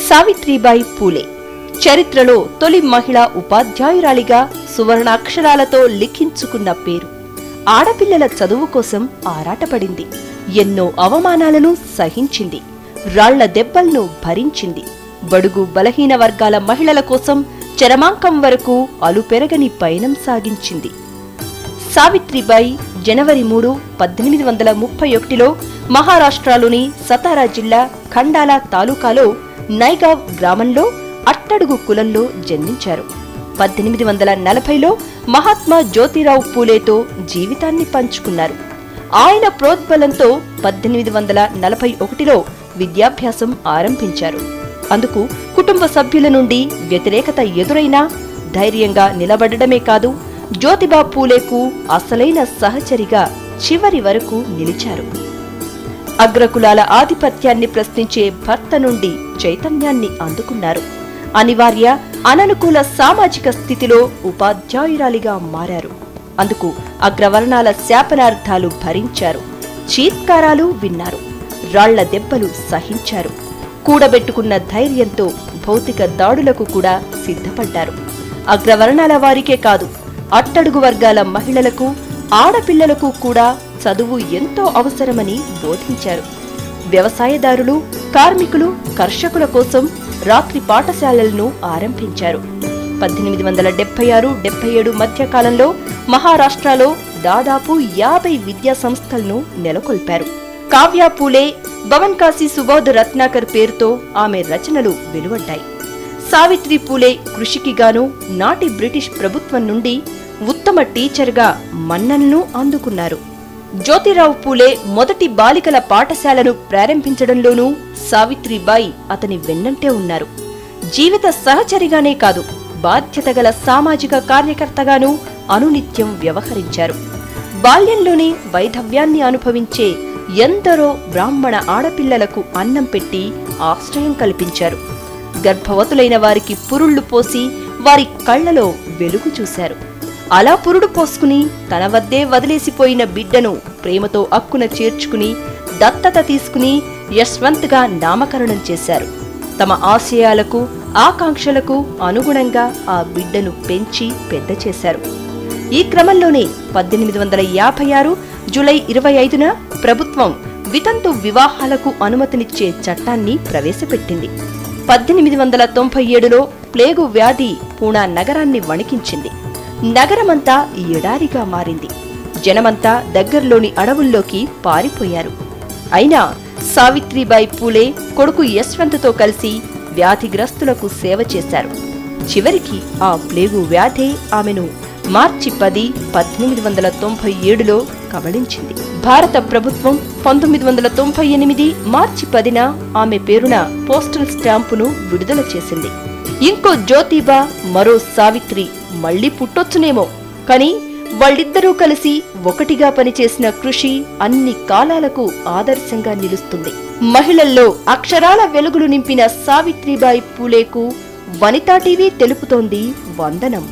సావిత్రిబాయి పూలే చరిత్రలో తొలి మహిళా ఉపాధ్యాయురాలిగా సువర్ణాక్షరాలతో లిఖించుకున్న పేరు. ఆడపిల్లల చదువు కోసం ఆరాటపడింది. ఎన్నో అవమానాలను సహించింది. రాళ్ల దెబ్బలను భరించింది. బడుగు బలహీన వర్గాల మహిళల కోసం చరమాంకం వరకు అలుపెరగని పయనం సాగించింది. సావిత్రిబాయి జనవరి 3, 1831లో మహారాష్ట్రలోని సతారా జిల్లా ఖండాలా తాలూకాలో నైగావ్ గ్రామంలో అట్టడుగు కులంలో జన్మించారు. 1840లో మహాత్మా జ్యోతిరావు పూలేతో జీవితాన్ని పంచుకున్నారు. ఆయన ప్రోద్బలంతో 1841లో విద్యాభ్యాసం ఆరంభించారు. అందుకు కుటుంబ సభ్యుల నుండి వ్యతిరేకత ఎదురైనా ధైర్యంగా నిలబడడమే కాదు, జ్యోతిబా పూలేకు అసలైన సహచరిగా చివరి వరకు నిలిచారు. అగ్రకులాల ఆధిపత్యాన్ని ప్రశ్నించే భర్త నుండి చైతన్యాన్ని అందుకున్నారు. అనివార్య అననుకూల సామాజిక స్థితిలో ఉపాధ్యాయురాలిగా మారారు. అందుకు అగ్రవర్ణాల శాపనార్థాలు భరించారు. చీత్కారాలు విన్నారు. రాళ్ల దెబ్బలు సహించారు. కూడబెట్టుకున్న ధైర్యంతో భౌతిక దాడులకు కూడా సిద్ధపడ్డారు. అగ్రవర్ణాల వారికే కాదు, అట్టడుగు వర్గాల మహిళలకు, ఆడపిల్లలకు కూడా చదువు ఎంతో అవసరమని బోధించారు. వ్యవసాయదారులు, కార్మికులు, కర్షకుల కోసం రాత్రి పాఠశాలలను ఆరంభించారు. 1876-77 మధ్య కాలంలో మహారాష్ట్రలో దాదాపు 50 విద్యా సంస్థలను నెలకొల్పారు. కావ్య పూలే, భవన్కాశీ సుబోధ్ రత్నాకర్ పేరుతో ఆమె రచనలు వెలువడ్డాయి. సావిత్రి పూలే కృషికి గాను నాటి బ్రిటిష్ ప్రభుత్వం నుండి ఉత్తమ టీచర్గా మన్ననలు అందుకున్నారు. జ్యోతిరావు పూలే మొదటి బాలికల పాఠశాలను ప్రారంభించడంలోనూ సావిత్రిబాయి అతని వెన్నంటే ఉన్నారు. జీవిత సహచరిగానే కాదు, బాధ్యతగల సామాజిక కార్యకర్తగానూ అనునిత్యం వ్యవహరించారు. బాల్యంలోనే వైధవ్యాన్ని అనుభవించే ఎందరో బ్రాహ్మణ ఆడపిల్లలకు అన్నం పెట్టి ఆశ్రయం కల్పించారు. గర్భవతులైన వారికి పురుళ్లు పోసి వారి కళ్లలో వెలుగు చూశారు. అలా పురుడు పోసుకుని తన వద్దే వదిలేసిపోయిన బిడ్డను ప్రేమతో అక్కున చేర్చుకుని దత్తత తీసుకుని యశ్వంత్గా నామకరణం చేశారు. తమ ఆశయాలకు, ఆకాంక్షలకు అనుగుణంగా ఆ బిడ్డను పెంచి పెద్ద చేశారు. ఈ క్రమంలోనే 1856 జూలై 25న ప్రభుత్వం వితంతు వివాహాలకు అనుమతినిచ్చే చట్టాన్ని ప్రవేశపెట్టింది. 1897లో ప్లేగు వ్యాధి పూనా నగరాన్ని వణికించింది. నగరమంతా ఎడారిగా మారింది. జనమంతా దగ్గర్లోని అడవుల్లోకి పారిపోయారు. అయినా సావిత్రిబాయి పూలే కొడుకు యశ్వంత్తో కలిసి వ్యాధిగ్రస్తులకు సేవ చేశారు. చివరికి ఆ ప్లేగు వ్యాధే ఆమెను మార్చి 10, 1897లో కబళించింది. భారత ప్రభుత్వం 1998 మార్చి 10న ఆమె పేరున పోస్టల్ స్టాంపును విడుదల చేసింది. ఇంకో జ్యోతిబా, మరో సావిత్రి మళ్లీ పుట్టొచ్చునేమో, కానీ వాళ్ళిద్దరూ కలిసి ఒకటిగా పనిచేసిన కృషి అన్ని కాలాలకు ఆదర్శంగా నిలుస్తుంది. మహిళల్లో అక్షరాల వెలుగులు నింపిన సావిత్రిబాయి పూలేకు వనితా టీవీ తెలుపుతోంది వందనం.